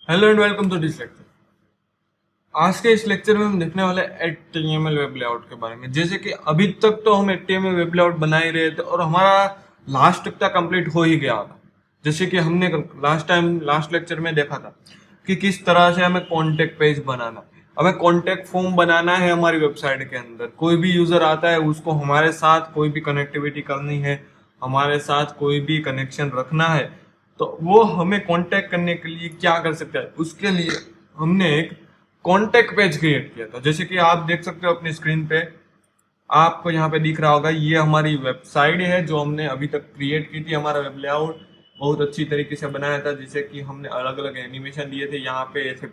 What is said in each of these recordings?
Hello and welcome to this lecture. आज के इस लेक्चर में हम देखने वाले HTML वेब लेआउट के बारे में। जैसे कि अभी तक तो हम HTML वेब लेआउट बना ही रहे थे और हमारा लास्ट तक कंप्लीट हो ही गया था। जैसे कि हमने लास्ट लेक्चर में देखा था कि किस तरह से हमें कॉन्टेक्ट पेज बनाना, हमें कॉन्टेक्ट फॉर्म बनाना है हमारी वेबसाइट के अंदर। कोई भी यूजर आता है, उसको हमारे साथ कोई भी कनेक्टिविटी करनी है, हमारे साथ कोई भी कनेक्शन रखना है, तो वो हमें कांटेक्ट करने के लिए क्या कर सकता है, उसके लिए हमने एक कांटेक्ट पेज क्रिएट किया था। जैसे कि आप देख सकते हो अपनी स्क्रीन पे, आपको यहाँ पे दिख रहा होगा, ये हमारी वेबसाइट है जो हमने अभी तक क्रिएट की थी। हमारा वेब लेआउट बहुत अच्छी तरीके से बनाया था, जिसे कि हमने अलग अलग एनिमेशन दिए थे। यहाँ पे ऐसे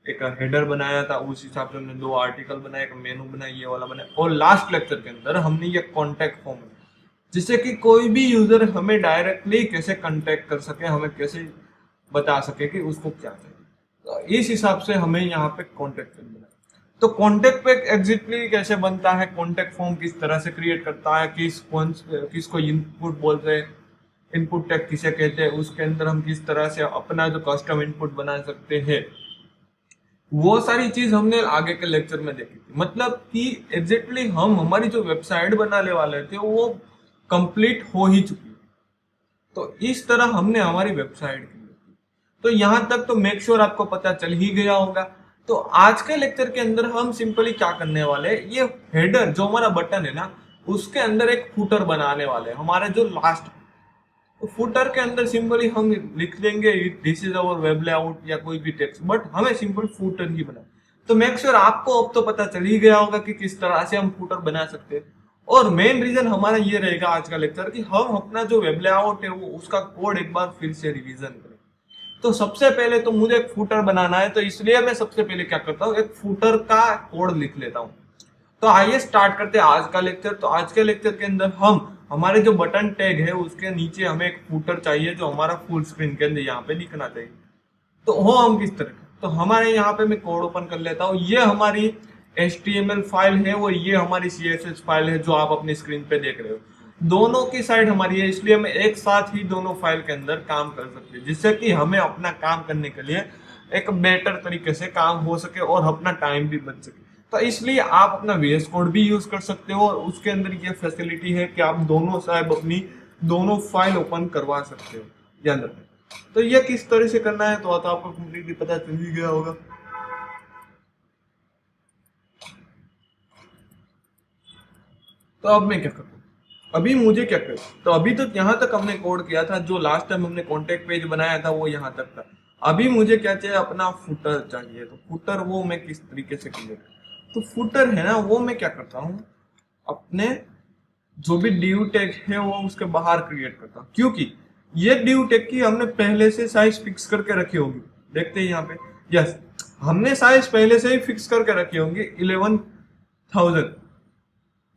एक हेडर बनाया था, उस हिसाब से हमने 2 आर्टिकल बनाए, एक मेनू बनाया, ये वाला बनाया। और लास्ट लेक्चर के अंदर हमने ये कॉन्टेक्ट फॉर्म, जिससे कि कोई भी यूजर हमें डायरेक्टली कैसे कांटेक्ट कर सके, हमें कैसे बता सके कि उसको क्या चाहिए। तो इस हिसाब से हमें यहाँ पे कॉन्टेक्ट पेज बनाना। तो कॉन्टेक्ट पेज एग्जैक्टली कैसे बनता है, कॉन्टेक्ट फॉर्म किस तरह से क्रिएट करता है, किसको इनपुट बोलते हैं, इनपुट टैग किसे कहते हैं, उसके अंदर हम किस तरह से अपना जो कस्टम इनपुट बना सकते हैं, वो सारी चीज हमने आगे के लेक्चर में देखी थी। मतलब कि एग्जैक्टली हम हमारी जो वेबसाइट बनाने वाले थे वो कंप्लीट हो ही चुकी है। तो इस तरह हमने हमारी वेबसाइट की। तो यहां तक तो मेक श्योर आपको पता चल ही गया होगा। तो आज के लेक्चर के अंदर हम सिंपली क्या करने वाले हैं, ये हेडर जो हमारा बटन है ना, उसके अंदर एक फुटर बनाने वाले हैं हमारे जो लास्ट। तो फुटर के अंदर सिंपली हम लिख देंगे this is our web layout या कोई भी टेक्स्ट, बट हमें सिंपल फुटर ही बना। तो मेक श्योर आपको अब तो पता चल ही गया होगा कि किस तरह से हम फुटर बना सकते हैं। और मेन रीजन हमारा ये रहेगा आज का लेक्चर कि हम अपना जो वेब लेआउट है वो उसका कोड एक बार फिर से रिवीजन करें। तो सबसे पहले तो मुझे एक फुटर बनाना है, तो इसलिए मैं सबसे पहले क्या करता हूँ, एक फुटर का कोड लिख लेता हूँ। तो आइए स्टार्ट करते हैं आज का लेक्चर। तो आज के लेक्चर के अंदर हम हमारे जो बटन टैग है उसके नीचे हमें एक फुटर चाहिए जो हमारा फुल स्क्रीन के अंदर यहाँ पे दिखना चाहिए। तो हो हम किस तरह, तो हमारे यहाँ पे मैं कोड ओपन कर लेता हूँ। ये हमारी HTML फाइल है और ये हमारी CSS फाइल है जो आप अपनी स्क्रीन पे देख रहे हो। दोनों की साइड हमारी है, इसलिए हम एक साथ ही दोनों फाइल के अंदर काम कर सकते हैं, जिससे कि हमें अपना काम करने के लिए एक बेटर तरीके से काम हो सके और अपना टाइम भी बच सके। तो इसलिए आप अपना VS कोड भी यूज कर सकते हो और उसके अंदर ये फैसिलिटी है कि आप दोनों साइड अपनी दोनों फाइल ओपन करवा सकते हो ध्यान रखें। तो ये किस तरह से करना है तो आपको कंप्लीटली पता चल ही गया होगा। तो अब मैं क्या करूँ, अभी मुझे क्या करूँ, तो अभी तो यहाँ तक हमने कोड किया था, जो लास्ट टाइम हमने कॉन्टेक्ट पेज बनाया था वो यहाँ तक था। अभी मुझे क्या चाहिए, अपना फुटर चाहिए। तो फुटर वो मैं किस तरीके से क्रिएट, तो फुटर है ना, वो मैं क्या करता हूँ, अपने जो भी डिव टैग है वो उसके बाहर क्रिएट करता हूँ, क्योंकि ये डिव टैग की हमने पहले से साइज फिक्स करके रखी होगी। देखते हैं यहाँ पे, यस, हमने साइज पहले से ही फिक्स करके रखी होंगी 11,000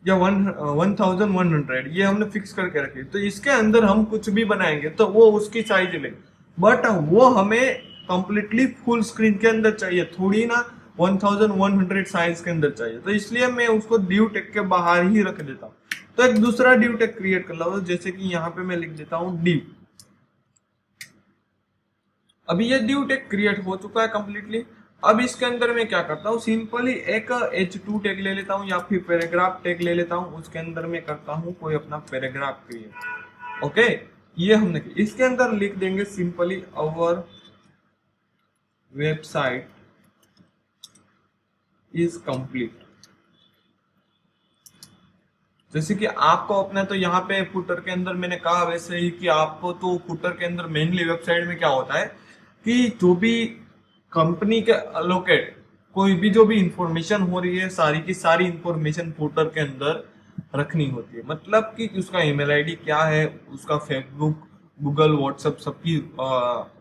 या 1,100 ये हमने फिक्स करके रखी। तो इसके अंदर हम कुछ भी बनाएंगे तो वो उसकी साइज लेंगे, बट वो हमें कंप्लीटली फुल स्क्रीन के अंदर चाहिए, थोड़ी ना 1,100 साइज के अंदर चाहिए। तो इसलिए मैं उसको डिव टैग के बाहर ही रख देता हूँ। तो एक दूसरा डिव टैग क्रिएट कर लो, जैसे कि यहाँ पे मैं लिख देता हूँ डिव। अभी ये डिव टैग क्रिएट हो चुका है कंप्लीटली। अब इसके अंदर मैं क्या करता हूँ, सिंपली एक H2 टैग ले लेता हूँ या फिर पैराग्राफ टैग ले लेता हूँ। उसके अंदर मैं करता हूँ कोई अपना पैराग्राफ क्रिएट। ओके, ये हमने इसके अंदर लिख देंगे simply our website is complete. जैसे कि आपको अपना, तो यहाँ पे फुटर के अंदर मैंने कहा वैसे ही कि आपको तो फुटर के अंदर मेनली वेबसाइट में क्या होता है कि जो भी कंपनी के अलोकेट कोई भी जो भी इंफॉर्मेशन हो रही है, सारी की सारी इंफॉर्मेशन फुटर के अंदर रखनी होती है। मतलब कि उसका ईमेल आईडी क्या है, उसका फेसबुक, गूगल, व्हाट्सएप सबकी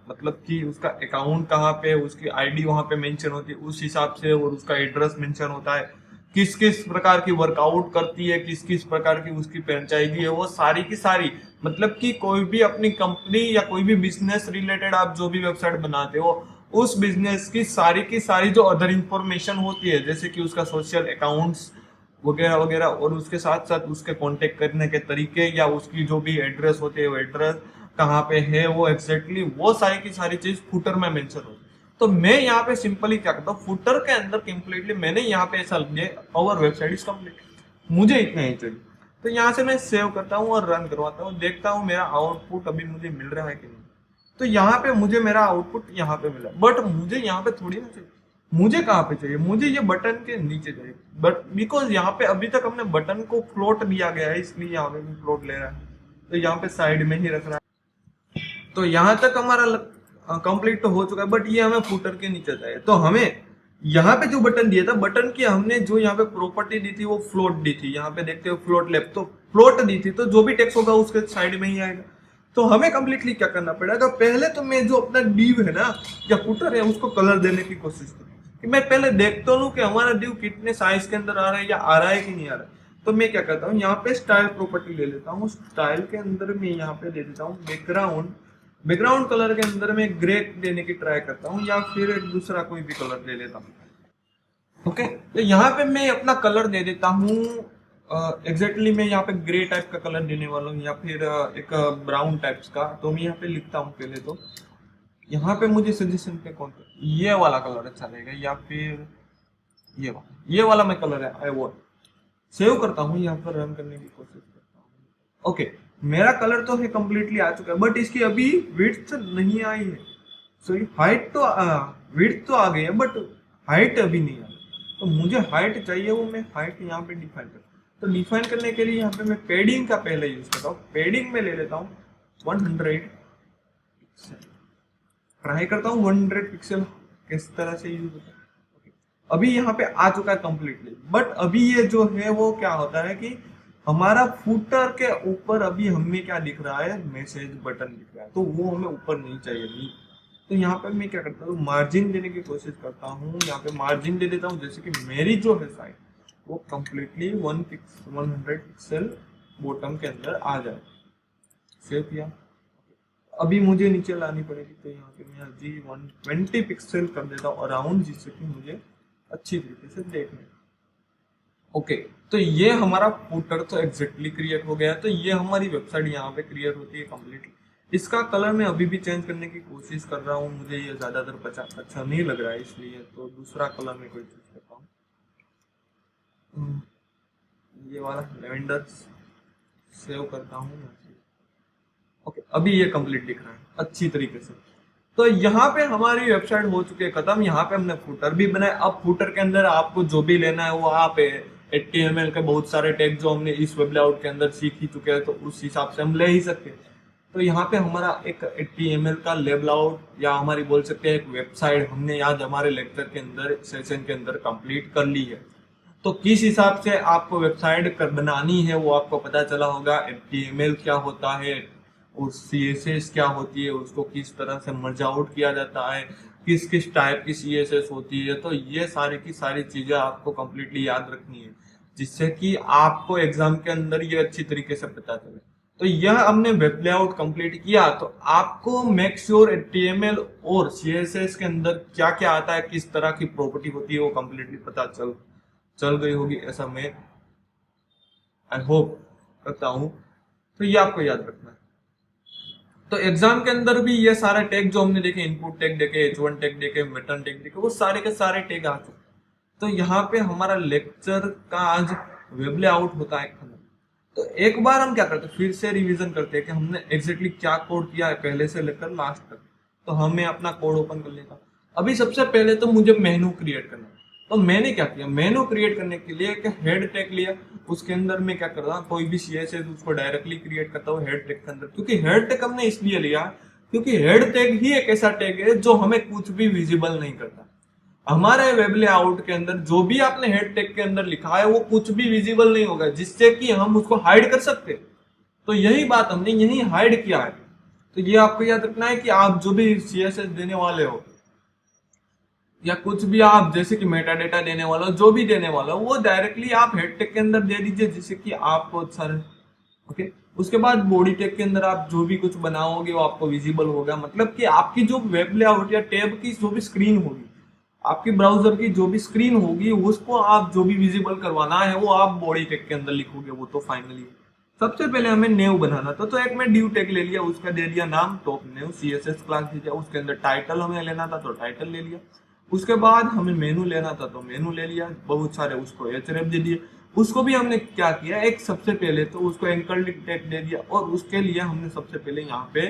मतलब कि उसका अकाउंट कहाँ पे, उसकी आईडी वहां पे मेंशन होती है उस हिसाब से, और उसका एड्रेस मेंशन होता है, किस किस प्रकार की वर्कआउट करती है, किस किस प्रकार की उसकी फ्रेंचाइजी है, वो सारी की सारी। मतलब कि कोई भी अपनी कंपनी या कोई भी बिजनेस रिलेटेड आप जो भी वेबसाइट बनाते हो, उस बिजनेस की सारी जो अदर इंफॉर्मेशन होती है, जैसे कि उसका सोशल अकाउंट्स वगैरह वगैरह, और उसके साथ साथ उसके कांटेक्ट करने के तरीके या उसकी जो भी एड्रेस होती है, वो एड्रेस कहाँ पे है, वो एग्जैक्टली वो सारी की सारी चीज फुटर में मेंशन होती है। तो मैं यहाँ पे सिंपली क्या करता हूँ, फुटर के अंदर कंप्लीटली मैंने यहाँ पे ऐसा लिया आवर वेबसाइट इज कंप्लीट, मुझे इतना ही चाहिए। तो यहाँ से मैं सेव करता हूँ और रन करवाता हूँ, देखता हूँ मेरा आउटपुट अभी मुझे मिल रहा है कि नहीं। तो यहाँ पे मुझे मेरा आउटपुट यहाँ पे मिला, बट मुझे यहाँ पे थोड़ी ना चाहिए, मुझे कहाँ पे चाहिए, मुझे ये बटन के नीचे चाहिए। बट बिकॉज यहाँ पे अभी तक हमने बटन को फ्लोट दिया गया है, इसलिए यहाँ पे भी फ्लोट ले रहा है, तो यहाँ पे साइड में ही रख रहा है। तो यहाँ तक हमारा कंप्लीट तो हो चुका है, बट ये हमें फुटर के नीचे चाहिए। तो हमें यहाँ पे जो बटन दिया था, बटन की हमने जो यहाँ पे प्रॉपर्टी दी थी वो फ्लोट दी थी, यहाँ पे देखते हो फ्लोट लेफ्ट, तो फ्लोट दी थी, तो जो भी टेक्स्ट होगा उसके साइड में ही आएगा। तो हमें कंप्लीटली क्या करना पड़ेगा, पहले तो मैं जो अपना डिव है ना या फुटर है उसको कलर देने की कोशिश करूँ, कि मैं पहले देखता हूँ कि हमारा डिव कितने साइज के अंदर आ रहा है या आ रहा है कि नहीं आ रहा है। तो मैं क्या करता हूँ, यहाँ पे स्टाइल प्रॉपर्टी ले लेता हूँ, स्टाइल के अंदर मैं यहाँ पे दे देता हूँ बैकग्राउंड, बैकग्राउंड कलर के अंदर मैं ग्रे देने की ट्राई करता हूँ, या फिर एक दूसरा कोई भी कलर ले लेता हूँ। ओके, तो यहाँ पे मैं अपना कलर दे देता हूँ एग्जैक्टली मैं यहाँ पे ग्रे टाइप का कलर देने वाला हूँ, या फिर एक ब्राउन टाइप्स का। तो मैं यहाँ पे लिखता हूँ पहले तो यहाँ पे मुझे सजेशन पे कौन सा ये वाला कलर अच्छा रहेगा, या फिर ये वाला मैं कलर है आई वॉन्ट, सेव करता हूँ, यहाँ पर रन करने की कोशिश करता हूँ। ओके, मेरा कलर तो है कंप्लीटली आ चुका है, बट इसकी अभी विड्थ नहीं आई है। सॉरी, हाइट तो विड्थ तो आ गई है, बट हाइट अभी नहीं आई। तो मुझे हाइट चाहिए, वो मैं हाइट यहाँ पे डिफाइन करता हूँ। तो डिफाइन करने के लिए यहाँ पे मैं पेडिंग का पहले यूज करता हूँ, पेडिंग में ले लेता हूँ 100 पिक्सल, ट्राई करता हूँ 100 पिक्सल किस तरह से यूज होता है। अभी यहाँ पे आ चुका है कंप्लीटली, बट अभी ये जो है वो क्या होता है कि हमारा फुटर के ऊपर अभी हमें क्या दिख रहा है, मैसेज बटन दिख रहा है, तो वो हमें ऊपर नहीं चाहिए नहीं। तो यहाँ पे मैं क्या करता हूँ, मार्जिन देने की कोशिश करता हूँ, यहाँ पे मार्जिन दे देता हूँ, जैसे कि मेरी जो है साइड वो कंप्लीटली 100 पिक्सल बॉटम के अंदर आ जाए। सेव किया, अभी मुझे नीचे लानी पड़ेगी, तो यहाँ पे मैं जी 120 पिक्सल कर देता हूँ अराउंड, जिससे कि मुझे अच्छी तरीके से देखने। ओके, तो ये हमारा फुटर तो एग्जैक्टली क्रिएट हो गया है। तो ये हमारी वेबसाइट यहाँ पे क्रिएट होती है कंप्लीटली। इसका कलर मैं अभी भी चेंज करने की कोशिश कर रहा हूँ, मुझे ये ज्यादातर अच्छा नहीं लग रहा है, इसलिए तो दूसरा कलर मैं कोई चूज करता हूँ, ये वाला लेवेंडर सेव करता हूँ। ओके, अभी ये कंप्लीट दिख रहा है अच्छी तरीके से। तो यहाँ पे हमारी वेबसाइट हो चुकी है खत्म। यहाँ पे हमने फुटर भी बनाया। अब फुटर के अंदर आपको जो भी लेना है वो आप HTML के बहुत सारे टैग जो हमने इस वेब लेआउट के अंदर सीख ही चुके हैं, तो उस हिसाब से हम ले ही सकते हैं। तो यहाँ पे हमारा एक HTML का वेब लेआउट या हमारी बोल सकते हैं एक वेबसाइट हमने आज हमारे लेक्चर के अंदर सेशन के अंदर कंप्लीट कर ली है। तो किस हिसाब से आपको वेबसाइट बनानी है वो आपको पता चला होगा। HTML क्या होता है और CSS क्या होती है, उसको किस तरह से मर्ज आउट किया जाता है, किस किस टाइप की CSS होती है। तो ये सारी की सारी चीजें आपको कंप्लीटली याद रखनी है, जिससे कि आपको एग्जाम के अंदर ये अच्छी तरीके से पता चले। तो यह हमने वेब लेआउट कंप्लीट किया, तो आपको मेक श्योर HTML और CSS के अंदर क्या क्या आता है, किस तरह की प्रॉपर्टी होती है, वो कंप्लीटली पता चल गई होगी, ऐसा मैं आई होप करता हूँ। तो ये आपको याद रखना है। तो एग्जाम के अंदर भी ये सारे टैग जो हमने देखे, इनपुट टैग देखे, H1 टैग देखे, मेटन टैग देखे, वो सारे के सारे टैग आ चुके। तो यहाँ पे हमारा लेक्चर का आज वेब लेआउट होता है खत्म। तो एक बार हम क्या करते हैं, फिर से रिवीजन करते हैं कि हमने एग्जैक्टली क्या कोड किया है पहले से लेकर लास्ट तक। तो हमें अपना कोड ओपन कर लेता। अभी सबसे पहले तो मुझे मेनू क्रिएट करना है। तो मैंने क्या किया, मेनू क्रिएट करने के लिए एक हेड टैग लिया, उसके अंदर मैं क्या करता हूँ, कोई भी CSS उसको डायरेक्टली क्रिएट करता हूँ हेड टैग के अंदर। क्योंकि हेड टैग हमने इसलिए लिया क्योंकि हेड टैग ही एक ऐसा टैग है जो हमें कुछ भी विजिबल नहीं करता। हमारे वेब लेआउट के अंदर जो भी आपने हेड टैग के अंदर लिखा है वो कुछ भी विजिबल नहीं होगा, जिससे कि हम उसको हाइड कर सकते। तो यही बात हमने यही हाइड किया है। तो ये आपको याद रखना है कि आप जो भी CSS देने वाले हो या कुछ भी आप जैसे कि मेटा डेटा देने वाला हो, जो भी देने वाला हो, वो डायरेक्टली आप हेड टैग के अंदर दे दीजिए, जिससे कि आपको अच्छा रहे। ओके, उसके बाद बॉडी टैग के अंदर आप जो भी कुछ बनाओगे वो आपको विजिबल होगा। मतलब कि आपकी जो वेब लेआउट या टैब की जो भी स्क्रीन होगी, आपकी ब्राउजर की जो भी स्क्रीन होगी, उसको आप जो भी विजिबल करवाना है वो आप बॉडी टैग के अंदर लिखोगे, वो तो फाइनली। सबसे पहले हमें नेव बनाना था, तो एक मैं ड्यू टैग ले लिया, उसका दे दिया नाम टॉप नेव, CSS क्लास दे दिया। उसके अंदर टाइटल हमें लेना था तो टाइटल ले लिया। उसके बाद हमें मेनू लेना था तो मेनू ले लिया, बहुत सारे उसको href दे दिए। उसको भी हमने क्या किया, एक सबसे पहले तो उसको एंकर लिंक टैग दे दिया, और उसके लिए हमने सबसे पहले यहाँ पे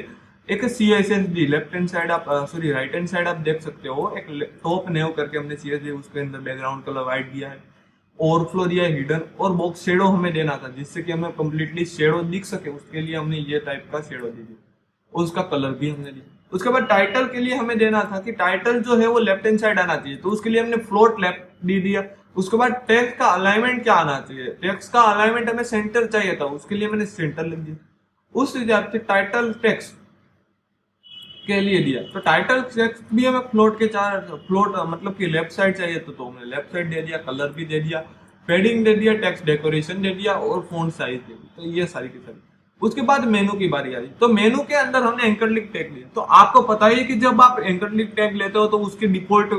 एक CSS लेफ्ट हैंड साइड आप सॉरी राइट हैंड साइड आप देख सकते हो, एक टॉप नेव करके हमने CSS उसके अंदर बैकग्राउंड कलर व्हाइट दिया है, ओवरफ्लो दिया है हिडन, और बॉक्स शेडो हमें देना था जिससे कि हमें कंप्लीटली शेडो दिख सके, उसके लिए हमने ये टाइप का शेडो दे दिया, उसका कलर भी हमने दिया। उसके बाद टाइटल के लिए हमें देना था कि टाइटल जो है वो लेफ्ट हैंड साइड आना चाहिए, तो उसके लिए हमने फ्लोट लेफ्ट दे दिया। उसके बाद टेक्स्ट का अलाइनमेंट क्या आना चाहिए, टेक्स्ट का अलाइनमेंट हमें सेंटर चाहिए था, उसके लिए मैंने सेंटर लिख दिया। उस हिसाब से टाइटल टेक्स्ट के लिए दिया, तो टाइटल टेक्स्ट भी हमें फ्लोट के चार फ्लोट मतलब कि लेफ्ट साइड चाहिए तो हमने लेफ्ट साइड दे दिया, कलर भी दे दिया, पेडिंग दे दिया, टेक्स्ट डेकोरेशन दे दिया, और फॉन्ट साइज दे दिया। तो ये सारी की सारी। उसके बाद मेनू की बारी आई, तो मेनू के अंदर हमने एंकर लिंक टैग लिया। तो आपको पता ही है कि जब आप एंकर लिंक टैग लेते हो तो उसकी डिफॉल्ट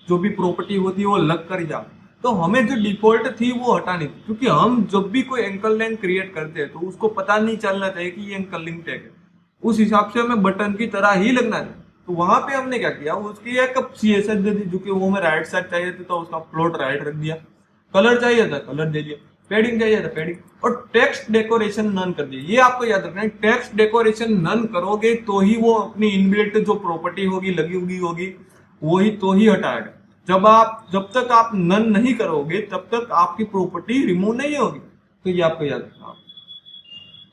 जो भी प्रॉपर्टी होती है वो लग कर जाए, तो हमें जो डिफॉल्ट थी वो हटानी थी, क्योंकि हम जब भी कोई एंकर लिंक क्रिएट करते हैं तो उसको पता नहीं चलना चाहिए कि ये एंकर लिंक टैग है, उस हिसाब से हमें बटन की तरह ही लगना चाहिए। तो वहां पे हमने क्या किया, उसकी एक CSS दे दी, जो कि वो हमें राइट साइड चाहिए थी तो उसका फ्लोट राइट रख दिया, कलर चाहिए था कलर दे दिया, पेडिंग चाहिए था पेडिंग, और टेक्स्ट डेकोरेशन नन कर दिया। ये आपको याद रखना है, टेक्स्ट डेकोरेशन नन करोगे तो ही वो अपनी इनबिल्ट जो प्रॉपर्टी होगी लगी होगी वही तो ही हटाएगा। जब तक आप नन नहीं करोगे तब तक आपकी प्रॉपर्टी रिमूव नहीं होगी, तो ये आपको याद रखना।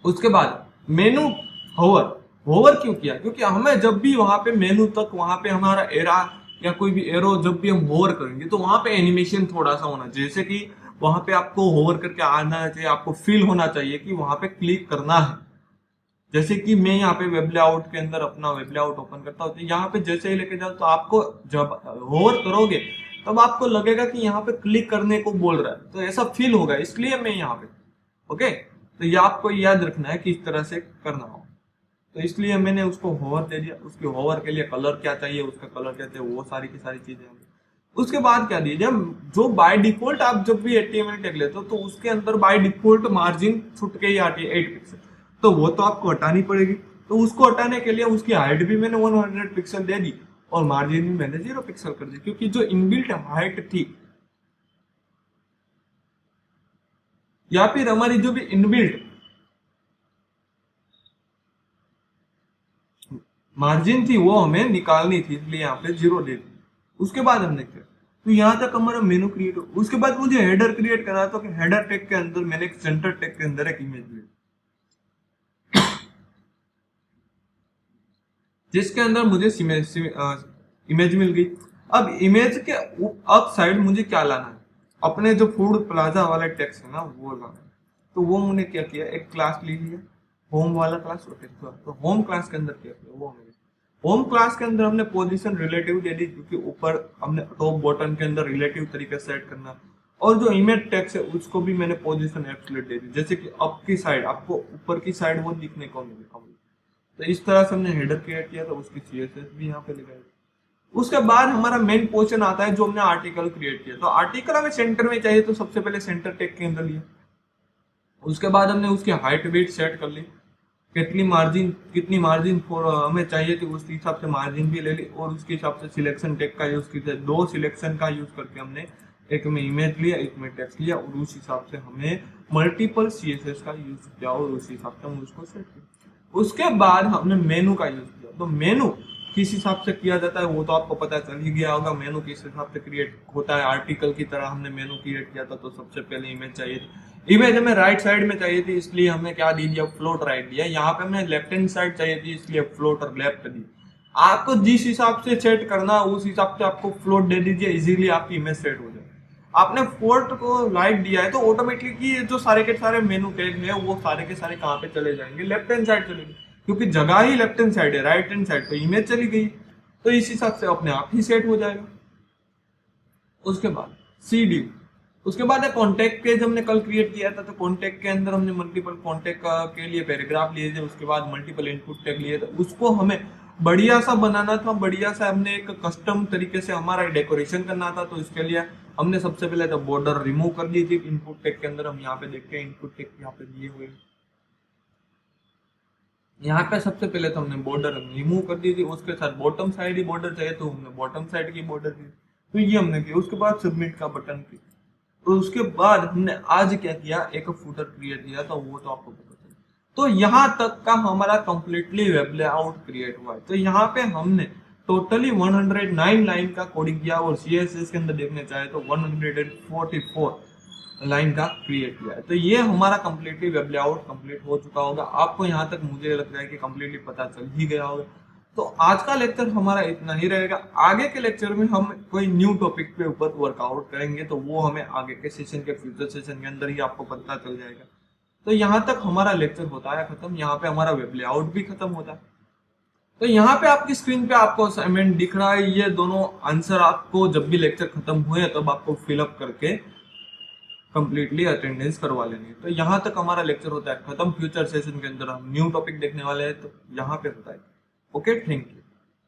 उसके बाद मेनू होवर, होवर क्यों किया, क्योंकि हमें जब भी वहां पे मेनू तक वहां पे हमारा एरा या कोई भी एरो जब भी हम होवर करेंगे तो वहां पे एनिमेशन थोड़ा सा होना, जैसे कि वहां पे आपको होवर करके आना चाहिए, आपको फील होना चाहिए कि वहां पे क्लिक करना है। जैसे कि मैं यहाँ पे वेब लेआउट के अंदर अपना वेब लेआउट ओपन करता हूँ, तो यहाँ पे जैसे ही लेके जाओ तो आपको जब होवर करोगे तब आपको लगेगा कि यहाँ पे क्लिक करने को बोल रहा है, तो ऐसा फील होगा, इसलिए मैं यहाँ पे ओके। तो ये आपको याद रखना है कि इस तरह से करना हो, तो इसलिए मैंने उसको होवर दे दिया। उसके होवर के लिए कलर क्या चाहिए, उसका कलर क्या चाहिए, वो सारी की सारी चीजें। उसके बाद क्या दिया, जब जो बाय डिफॉल्ट आप जब भी HTML टैग लेते हो तो उसके अंदर बाय डिफॉल्ट मार्जिन छुट के ही आती है 8 पिक्सल, तो वो तो आपको हटानी पड़ेगी। तो उसको हटाने के लिए उसकी हाइट भी मैंने 100 पिक्सल दे दी और मार्जिन भी मैंने 0 पिक्सल कर दी, क्योंकि जो इनबिल्ट हाइट थी या फिर हमारी जो भी इनबिल्ट मार्जिन थी वो हमें निकालनी थी, इसलिए यहाँ पे 0 दे दी। उसके बाद हमने किया, तो यहाँ तक हमारा मेनू क्रिएट हो। उसके बाद मुझे हेडर क्रिएट करना था, कि हेडर टैग के अंदर मैंने एक सेंटर टैग के अंदर एक इमेज ली, जिसके अंदर मुझे इमेज मिल गई। अब इमेज के अप साइड मुझे क्या लाना है, अपने जो फूड प्लाजा वाला टेक्स्ट है ना वो लाना है। तो वो मैंने क्या किया, एक क्लास ले लिया, होम वाला क्लास। तो होम क्लास के अंदर क्या किया, वो हमने होम क्लास के अंदर हमने पोजीशन रिलेटिव दे दी, क्योंकि ऊपर हमने टॉप बॉटम के अंदर रिलेटिव तरीके से सेट करना। और जो इमेज टेक्स्ट है उसको भी मैंने पोजीशन एब्सोल्यूट दे दी, जैसे कि अप की साइड आपको ऊपर की साइड वो दिखने को मिलेगा। तो इस तरह से हमने हेडर क्रिएट किया, तो उसकी CSS भी यहाँ पे लगाई। उसके बाद हमारा मेन पोर्शन आता है जो हमने आर्टिकल क्रिएट किया। तो आर्टिकल हमें सेंटर में चाहिए, तो सबसे पहले सेंटर टैग के अंदर लिया। उसके बाद हमने उसकी हाइट वेट सेट कर ली, कितनी मार्जिन हमें चाहिए थी उस हिसाब से मार्जिन भी ले ली, और उसके हिसाब से सिलेक्शन टैग का यूज किया। 2 सिलेक्शन का यूज करके हमने एक में इमेज लिया, एक में टेक्स्ट लिया, और उस हिसाब से हमने मल्टीपल CSS का यूज किया, और उस हिसाब से हम उसको सेट किया। उसके बाद हमने मेनू का यूज किया। तो मेनू किस हिसाब से किया जाता है वो तो आपको पता चल ही गया होगा, मेनू किस हिसाब से क्रिएट होता है। आर्टिकल की तरह हमने मेनू क्रिएट किया था, तो सबसे पहले इमेज चाहिए थी, इमेज हमें राइट साइड में चाहिए थी, इसलिए हमने क्या दी दिया, फ्लोट राइट दिया। यहाँ पे हमें लेफ्ट हैंड साइड चाहिए थी, इसलिए फ्लोट और लेफ्ट दी। आपको जिस हिसाब से सेट करना उस हिसाब से आपको फ्लोट दे दीजिए, इजीली आपकी इमेज सेट हो जाए। आपने फोर्ट को लाइट दिया है तो ऑटोमेटिकली ये जो सारे के सारे मेनू टैग है वो सारे के सारे कहाँ पे चले जाएंगे, लेफ्ट हैंड साइड चलेंगे, क्योंकि जगह ही लेफ्ट हैंड साइड है, राइट हैंड साइड पे इमेज चली गई, तो इस हिसाब से अपने आप ही सेट हो जाएगा। उसके बाद CD, उसके बाद कॉन्टेक्ट पेज हमने कल क्रिएट किया था। तो कॉन्टेक्ट के अंदर हमने मल्टीपल कॉन्टेक्ट के लिए पैराग्राफ लिए थे, उसके बाद मल्टीपल इनपुट टैग लिए थे। उसको हमें बढ़िया सा बनाना था, बढ़िया सा हमने एक कस्टम तरीके से हमारा डेकोरेशन करना था। तो इसके लिए हमने सबसे पहले तो बॉर्डर रिमूव कर दी थी इनपुट टैग के अंदर। हम यहाँ पे देखते हैं इनपुट टैग यहाँ पे दिए हुए, यहाँ पे सबसे पहले तो हमने बॉर्डर रिमूव कर दी थी, उसके साथ बॉटम साइड ही बॉर्डर चाहिए तो हमने बॉटम साइड की बॉर्डर दी, तो ये हमने किया। उसके बाद सबमिट का बटन क्लिक, और उसके बाद हमने आज क्या किया, एक फुटर क्रिएट किया, तो वो तो आपको पता चला। तो यहाँ तक का हमारा कंप्लीटली वेब लेआउट क्रिएट हुआ है। तो यहाँ पे हमने टोटली 109 लाइन का कोडिंग किया, और CSS के अंदर देखने चाहे तो 144 लाइन का क्रिएट किया है। तो ये हमारा कंप्लीटली वेब लेआउट कंप्लीट हो चुका होगा। आपको यहाँ तक मुझे लगता है कि कंप्लीटली पता चल ही गया होगा। तो आज का लेक्चर हमारा इतना ही रहेगा। आगे के लेक्चर में हम कोई न्यू टॉपिक पे ऊपर वर्कआउट करेंगे, तो वो हमें आगे के सेशन के फ्यूचर सेशन के अंदर ही आपको पता चल जाएगा। तो यहाँ तक हमारा लेक्चर होता है खत्म। यहाँ पे हमारा वेब लेआउट भी खत्म होता है। तो यहाँ पे आपकी स्क्रीन पे आपको असाइनमेंट दिख रहा है। ये दोनों आंसर आपको जब भी लेक्चर खत्म हुए तब आपको फिलअप करके कंप्लीटली अटेंडेंस करवा लेनी है। तो यहाँ तक हमारा लेक्चर होता है खत्म। फ्यूचर सेशन के अंदर हम न्यू टॉपिक देखने वाले हैं, तो यहाँ पे होता है। Okay, thank you.